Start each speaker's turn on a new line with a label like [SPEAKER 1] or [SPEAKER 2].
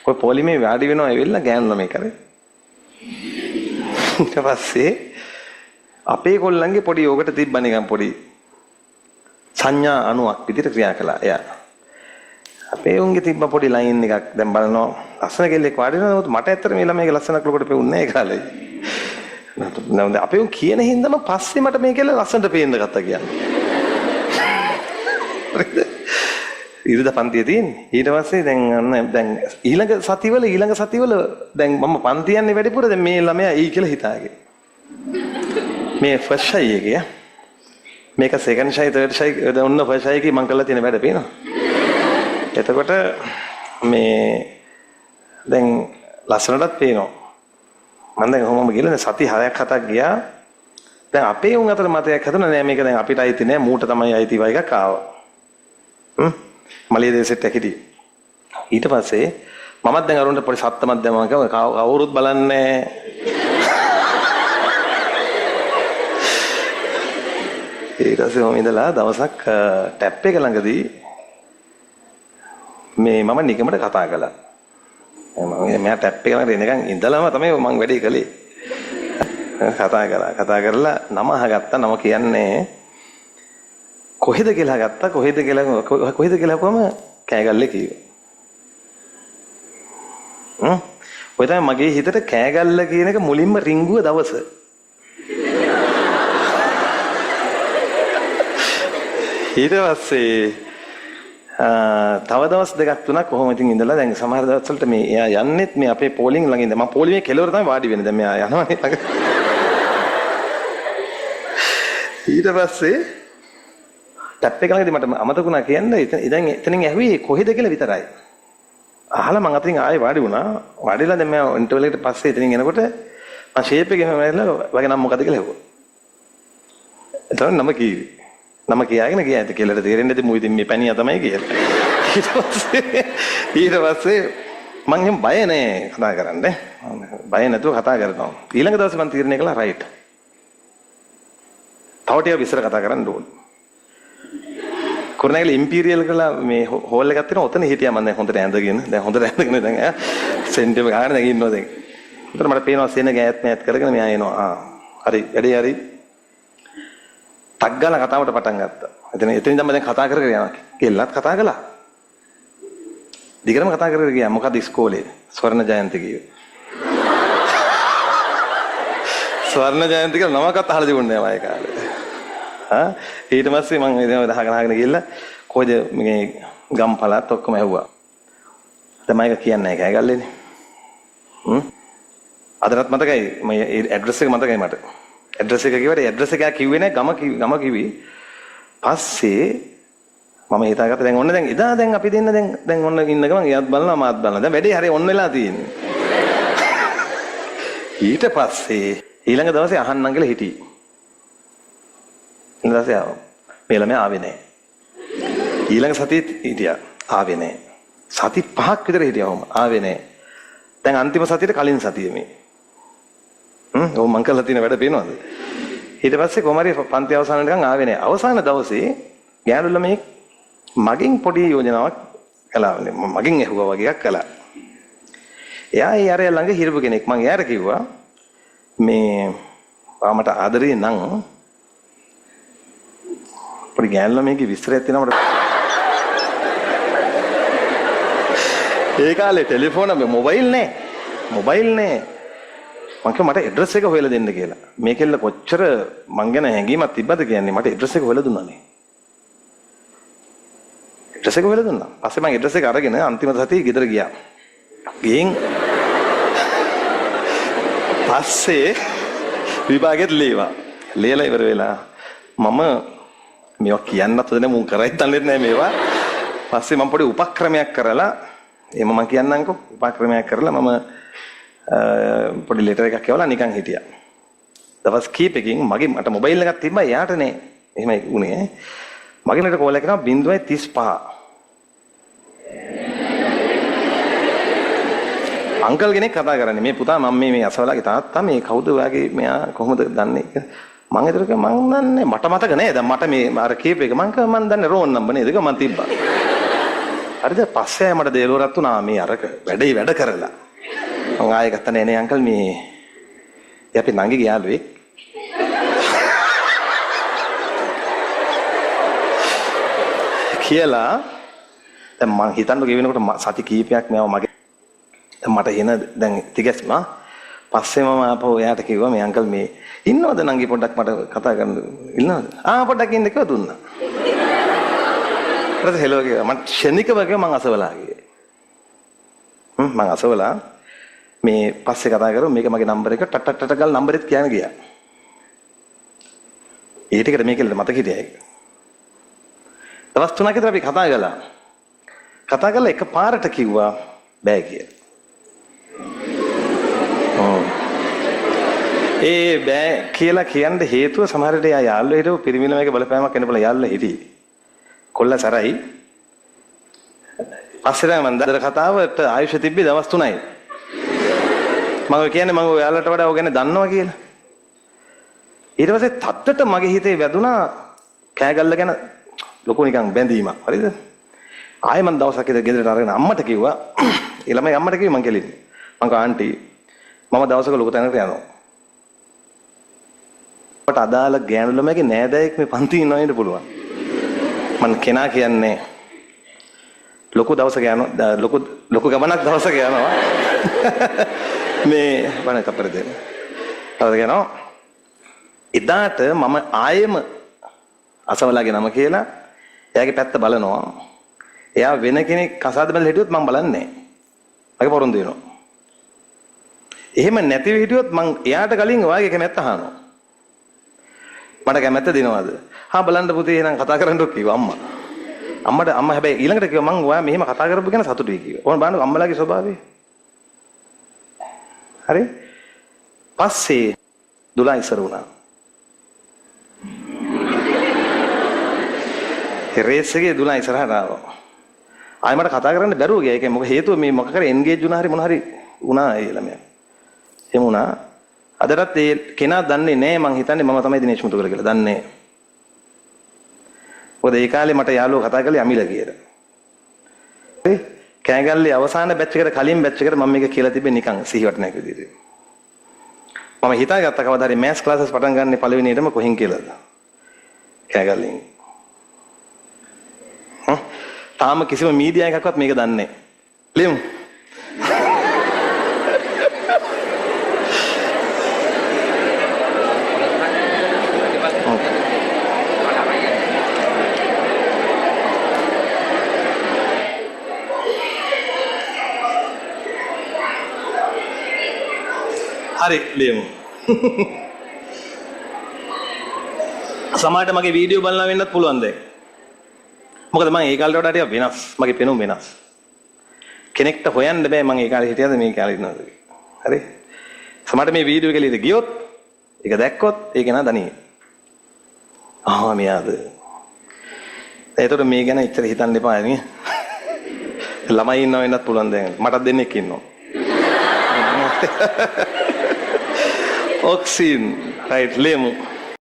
[SPEAKER 1] ඔය පොලිමේ වැඩි වෙනවා ඇවිල්ලා ගෑනු ළමයි කරේ. ඊට පස්සේ අපේ කොල්ලන්ගේ පොඩි යෝගට තිබ්බ නිකන් පොඩි සංඥා අණුවක් විදිහට ක්‍රියා කළා එයා. අපේ උන්ගේ තිබ්බ පොඩි ලයින් එකක් දැන් බලනවා ලස්සන කෙල්ලෙක් වාඩි වෙනවා මට ඇත්තට මේ ළමයිගේ ලස්සනක් ලොකට පෙවුන්නේ නැහැ ඒ කාලේ. නැත්නම් අපේ උන් කියන හින්දාම පස්සේ මට මේ කෙල්ල ලස්සනට පේන්න ගත්තා කියන්නේ. ඉරිදා පන්තියේ තියෙන්නේ. ඊට පස්සේ දැන් ඊළඟ සතිවල දැන් මම පන්ති යන්නේ වැඩිපුර දැන් මේ ළමයා ඊ කියලා හිතාගේ. මේ ෆස්ට් ෂයි එකේ මේක සෙකන්ඩ් ෂයි තර්ඩ් ෂයි ඔන්න ෆස්ට් ෂයි එකේ මම කරලා තියෙන වැඩ පේනවා. එතකොට මේ දැන් ලස්සනටත් පේනවා. මම දැන් කොහොමද ගිහලා සති 6ක් 7ක් ගියා. දැන් අපේ උන් අතර මතයක් හදුනා නෑ මේක දැන් අපිට අයිති නෑ මූට තමයි අයිති වයි එකක් ආවා. මලිය දෙසෙට් එකේදී. ඊට පස්සේ මමත් දැන් අරුන්ට පොඩි සත්තමක් දැම්මම කවුරුත් බලන්නේ ඊට පස්සේ මම ඉඳලා දවසක් ටැප් එක ළඟදී මේ මම නිකමට කතා කළා. මම ටැප් එක ළඟ එනකන් ඉඳලාම තමයි මම වැඩේ කළේ. කතා කරලා නම අහගත්තා. නම කියන්නේ කොහෙද කියලා ගත්තා. කොහෙද කියලා කොහම කෑගල්ලේ කිව්වා. ඔය තමයි මගේ හිතට කෑගල්ල කියන එක මුලින්ම රිංගුව දවස. ඊට පස්සේ තව දවස් දෙකක් තුනක් කොහොම ඉතින් ඉඳලා දැන් සමහර දවස් වලට මේ එයා යන්නෙත් මේ අපේ පෝලිං ළඟ ඉඳන් මම පෝලිමේ කෙළවර තමයි වාඩි වෙන්නේ. දැන් මෙයා යනවානේ ළඟ. ඊට පස්සේ ටැප් එක ළඟදී මට අමතකුණා කියන්නේ ඉතින් එතනින් ඇහුවේ කොහෙද කියලා විතරයි. අහලා මම අතින් ආයෙ වාඩි වුණා. වාඩිලා දැන් මම ඉන්ටර්වල් එකට පස්සේ එතනින් එනකොට මම ෂේප් එකේ හැමලා වගේ නම් මොකද කියලා ඇහුවා. එතකොට නම කිව්වේ. නම කියාගෙන ගියා. ඒක කෙල්ලට තේරෙන්නේ නැති මු ඉතින් මේ පැණියා තමයි කියලා. ඊට පස්සේ මං එහෙම බය නෑ කතා කරන්න. බය නැතුව කතා කරනවා. ඊළඟ දවසේ මම තීරණය කළා රයිට්. තව ටිකක් විස්තර කතා කරන්න ඕනේ. කොරණෑගල ඉම්පීරියල් කියලා මේ හෝල් එකක් තියෙනවා. ඔතන හිටියා මම දැන් හොඳට ඇඳගෙන. දැන් සෙන්ටිම ගන්න දැන් ඉන්නවා දැන්. උතන මට පේනවා සෙනග ඈත් මෑත් කරගෙන මෙයා එනවා. හරි වැඩේ හරි. ටක් ගාලා කතාවට පටන් ගත්තා. එතනින් තමයි දැන් කතා කරගෙන යනවා. කෙල්ලත් කතා කළා. දිගටම කතා කරගෙන ගියා. මොකද ඉස්කෝලේ ස්වර්ණ ජයන්ති කිව්වේ. ස්වර්ණ ජයන්ති කියලා නමකට අහලා තිබුණේ නෑ මම ඒ කාලේ. ඊට පස්සේ මම ඉතින් දහගෙන ගිහිල්ලා කොහෙද මේ ගම්පලත් ඔක්කොම ඇහුවා. තමයි ඒක කියන්නේ කෑගල්ලේනේ. අදටත් මතකයි මේ ඇඩ්‍රස් එක මතකයි මට. ඇඩ්‍රස් එක කිව්වට ඇඩ්‍රස් එක කිව්වේ නෑ ගම කිව්වේ. පස්සේ මම හිතාගත්තා දැන් ඔන්න දැන් එදා දැන් අපි දෙන්න දැන් ඔන්න ඉන්න ගමන් එයාත් බලනවා මාත් බලනවා. දැන් වැඩේ හරිය ඔන්න වෙලා තියෙන්නේ. ඊට පස්සේ ඊළඟ දවසේ අහන්නම් කියලා හිටියේ. ඊට පස්සේ මේ ළමයා ආවේ නෑ. ඊළඟ සතියේත් හිටියා. ආවේ නෑ. සති 5ක් විතර හිටියා වොම ආවේ නෑ. දැන් අන්තිම සතියේ කලින් සතියේ මේ. ඔව් මං කළා තියෙන වැඩ පේනවද? ඊට පස්සේ කොමාරි පන්ති අවසාන වෙනකන් ආවේ නෑ. අවසාන දවසේ ගෑනු ළමෙක් මගෙන් පොඩි යෝජනාවක් කළා. මගෙන් ඇහුවා වගේ එකක් කළා. එයා ඒ අර ළඟ හිරපු කෙනෙක්. මං එයාට කිව්වා මේ මට ආදරේ නම් පොඩි ගෑනු ළමයිගේ විස්තරයක් තියෙනවා මට. ඒ කාලේ ටෙලිෆෝන් මොබයිල් නෑ. මං කිව්වා මට ඇඩ්‍රස් එක හොයලා දෙන්න කියලා. මේ කෙල්ල කොච්චර මං ගැන හැඟීමක් තිබ්බද කියන්නේ මට ඇඩ්‍රස් එක හොයලා දුන්නානේ. ඇඩ්‍රස් එක හොයලා දුන්නා. පස්සේ මං ඇඩ්‍රස් එක අරගෙන අන්තිම සතියේ ගෙදර ගියා. ගිහින් පස්සේ විභාගෙත් ලියවා. ලියලා ඉවර වෙලා මම මේවා කියන්නත් හොඳ නෑ මුන් කරයිත් දන්නේ නැහැ මේවා. පස්සේ මම පොඩි උපක්‍රමයක් කරලා එහෙම මම කියන්නම්කෝ උපක්‍රමයක් කරලා මම පොඩි ලෙටර් එකක් කියවලා නිකන් හිටියා. දවස් කීපකින් මට මොබයිල් එකක් තිබ්බා එයාට නේ. එහෙමයි උනේ. මගේ ලෙටර් කෝල් එක කරනවා 0.35. අංකල් කෙනෙක් කතා කරන්නේ මේ පුතා මම මේ අසවලාගේ තාත්තා මේ කවුද ඔයාගේ මෙයා කොහොමද දන්නේ මම හිතුවා මම දන්නේ මට මතක නෑ දැන් මට මේ අර කීප එක මම දන්නේ රෝන් නම්බර් නේද ඒක මම තිබ්බා හරිද? පස්සේ මට දේලුවරත් උනා මේ අරක වැඩ කරලා. මං ආයෙ ගත්තා නේ අංකල් මේ අපි නංගිගේ යාළුවෙක්. කියලා දැන් මං හිතන්න ගෙවෙනකොට සති කීපයක් මේව මගේ මට එන දැන් තිගැස්මා පස්සේ මම ආපහු එයාට කිව්වා මේ අංකල් මේ ඉන්නවද නංගි පොඩ්ඩක් මට කතා කරන්න ඉන්නවද පොඩ්ඩක් ඉන්න කිව්වා දුන්නා ඊට හෙලෝ කිව්වා මම ෂණිකව කිව්වා මං අසවලා ගියේ මං අසවලා මේ පස්සේ කතා කරමු මේක මගේ නම්බර එක ටට් ගාලා නම්බරෙත් කියන්න ගියා ඒ ටිකට මේකෙල්ල මතක හිටියා ඒක දවස් 3ක් විතර අපි කතා කළා එකපාරට කිව්වා බෑ කියලා. ඒ බෑ කියලා කියන්න හේතුව සමහර විට යාළුවෝ හිටව පිරිමිනමක බලපෑමක් වෙන්න බල යාළුවා හිටියේ. කොල්ල සරයි. පස්සේ මම දර කතාවට ආයුෂ තිබ්බේ දවස් 3යි. මම කියන්නේ මම ඔයාලට වඩා ඔය ගැන දන්නවා කියලා. ඊට පස්සේ තත්තට මගේ හිතේ වැදුනා කෑගල්ල ගැන ලොකු නිකන් බැඳීමක්. හරිද? ආයෙ මම දවසක් ඉඳලා ගෙදරට අරගෙන අම්මට කිව්වා. ඒ ළමයි අම්මට කිව්වා මං කෙලින්. මං කා ආන්ටි මම දවසක ලොකු තැනකට යනවා. මට අදාළ ගෑනු ළමයිගේ නෑදෑයෙක් මේ පන්ති ඉන්නවා වෙන්න පුළුවන්. මං කෙනා කියන්නේ ලොකු දවසක යනවා ලොකු ගමනක් දවසක යනවා. මේ බණ කපර දෙන්න. හරිද කියනවා. එදාට මම ආයෙම අසවලාගේ නම කියලා එයාගේ පැත්ත බලනවා. එයා වෙන කෙනෙක් කසාද බැලලා හිටියොත් මම බලන්නේ නැහැ. මගේ පොරොන්දු වෙනවා. එහෙම නැතිව හිටියොත් මං එයාට කලින් ඔයාගේ කැමැත්ත අහනවා. මට කැමැත්ත දෙනවද? හා බලන්න පුතේ එහෙනම් කතා කරන්නකො කිව්වා අම්මා. අම්මා හැබැයි ඊළඟට කිව්වා මං ඔයා මෙහෙම කතා කරපු ගැන සතුටුයි කිව්වා. ඕන බලන්න අම්මලාගේ ස්වභාවය. හරි? පස්සේ දුලා ඉස්සර වුණා. රේස් එකේ දුලා ඉස්සරහට ආවා. ආයෙ මට කතා කරන්න බැරුව ගියා. ඒකේ මොකද හේතුව මේ මොකක් කරේ එන්ගේජ් වුණා හරි මොන හරි වුණා ඒ ළමයා. එහෙම වුණා. අදටත් ඒ කෙනා දන්නේ නැහැ මං හිතන්නේ මම තමයි දිනේෂ් මුතුකල කියලා. දන්නේ නැහැ. මොකද ඒ කාලේ මට යාළුවෝ කතා කළේ අමිල කියලා. හරි? කෑගල්ලේ අවසාන බැච් එකට කලින් බැච් එකට මම මේක කියලා තිබ්බේ නිකන් සිහිවට නැක විදිහට. මම හිතාගත්තා කවදා හරි මෑත්ස් ක්ලාසස් පටන් ගන්න පළවෙනියටම කොහෙන් කියලාද? කෑගල්ලෙන්. තාම කිසිම මීඩියා එකක්වත් මේක දන්නේ නැහැ. ලියමු. හරි ලියමු. සමහරට මගේ වීඩියෝ බලලා වෙන්නත් පුළුවන් දැන්. මොකද මම ඒ කාලේට වඩා ටිකක් වෙනස්. මගේ පෙනුම වෙනස්. කෙනෙක්ට හොයන්න බෑ මම ඒ කාලේ හිටියද මේ කාලේ ඉන්නවද. හරි? සමහරට මේ වීඩියෝ එක ලියලා ගියොත් ඒක දැක්කොත් ඒක නා දණියේ. මෙයාද. ඒතකොට මේ ගැන ඉච්චර හිතන්න එපා නේ. ළමයි ඉන්නව වෙන්නත් පුළුවන් දැන්. මටත් දෙන්නෙක් ඉන්නවා. ඔක්සින් රයිට් ලියමු.